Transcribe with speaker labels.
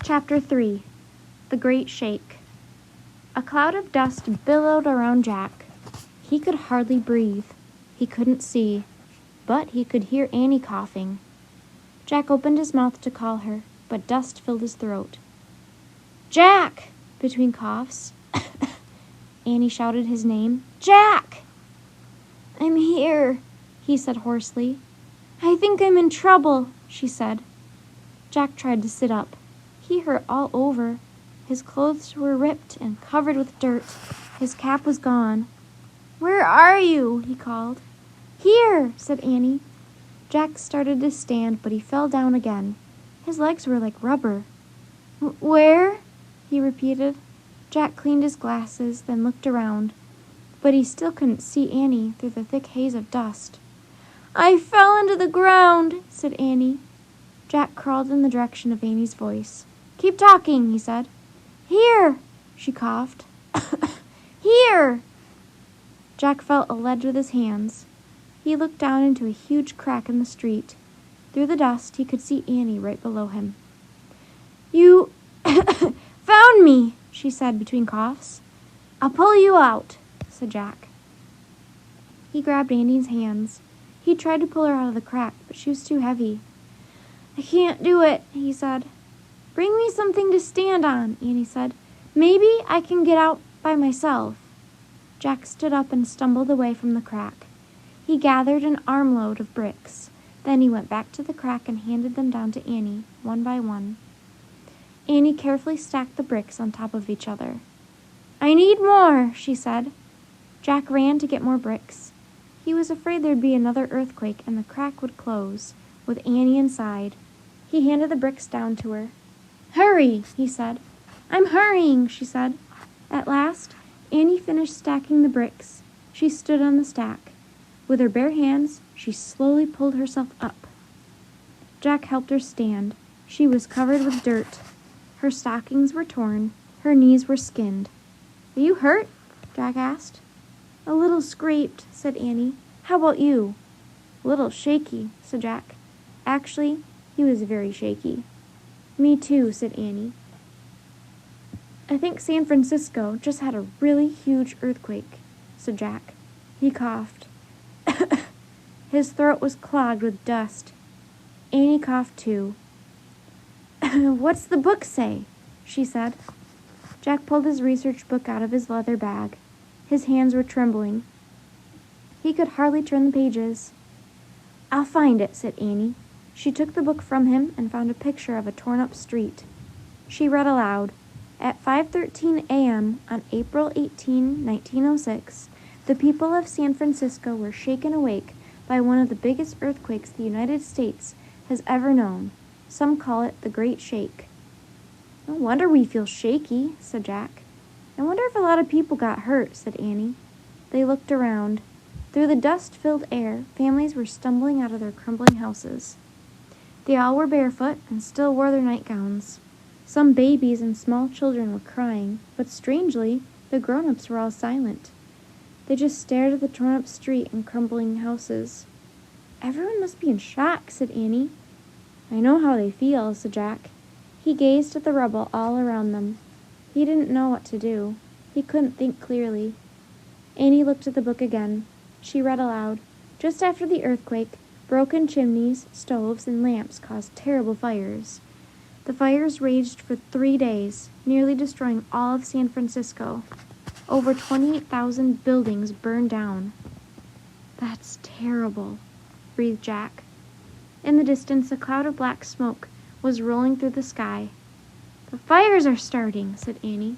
Speaker 1: Chapter 3. The Great Shake. A cloud of dust billowed around Jack. He could hardly breathe. He couldn't see, but he could hear Annie coughing. Jack opened his mouth to call her, but dust filled his throat. "Jack!" Between coughs, Annie shouted his name. "Jack!" "I'm here," he said hoarsely. "I think I'm in trouble," she said. Jack tried to sit up. He hurt all over. His clothes were ripped and covered with dirt. His cap was gone. "Where are you?" he called. "Here," said Annie. Jack started to stand, but he fell down again. His legs were like rubber. "Where?" he repeated. Jack cleaned his glasses, then looked around, but he still couldn't see Annie through the thick haze of dust. "I fell into the ground," said Annie. Jack crawled in the direction of Annie's voice. "Keep talking," he said. "Here," she coughed. "Here." Jack felt a ledge with his hands. He looked down into a huge crack in the street. Through the dust, he could see Annie right below him. "You found me," she said between coughs. "I'll pull you out," said Jack. He grabbed Annie's hands. He tried to pull her out of the crack, but she was too heavy. "I can't do it," he said. "Bring me something to stand on," Annie said. "Maybe I can get out by myself." Jack stood up and stumbled away from the crack. He gathered an armload of bricks. Then he went back to the crack and handed them down to Annie, one by one. Annie carefully stacked the bricks on top of each other. "I need more," she said. Jack ran to get more bricks. He was afraid there'd be another earthquake and the crack would close, with Annie inside. He handed the bricks down to her. "Hurry," he said. "I'm hurrying," she said. At last, Annie finished stacking the bricks. She stood on the stack. With her bare hands, she slowly pulled herself up. Jack helped her stand. She was covered with dirt. Her stockings were torn. Her knees were skinned. "Are you hurt?" Jack asked. "A little scraped," said Annie. "How about you?" "A little shaky," said Jack. Actually, he was very shaky. "Me too," said Annie. "I think San Francisco just had a really huge earthquake," said Jack. He coughed. His throat was clogged with dust. Annie coughed too. "What's the book say?" she said. Jack pulled his research book out of his leather bag. His hands were trembling. He could hardly turn the pages. "I'll find it," said Annie. She took the book from him and found a picture of a torn-up street. She read aloud. At 5:13 a.m. on April 18, 1906, the people of San Francisco were shaken awake by one of the biggest earthquakes the United States has ever known. Some call it the Great Shake. "No wonder we feel shaky," said Jack. "I wonder if a lot of people got hurt," said Annie. They looked around. Through the dust-filled air, families were stumbling out of their crumbling houses. They all were barefoot and still wore their nightgowns. Some babies and small children were crying, but strangely, the grown-ups were all silent. They just stared at the torn-up street and crumbling houses. "Everyone must be in shock," said Annie. "I know how they feel," said Jack. He gazed at the rubble all around them. He didn't know what to do. He couldn't think clearly. Annie looked at the book again. She read aloud. Just after the earthquake, broken chimneys, stoves, and lamps caused terrible fires. The fires raged for 3 days, nearly destroying all of San Francisco. Over 28,000 buildings burned down. "That's terrible," breathed Jack. In the distance, a cloud of black smoke was rolling through the sky. "The fires are starting," said Annie.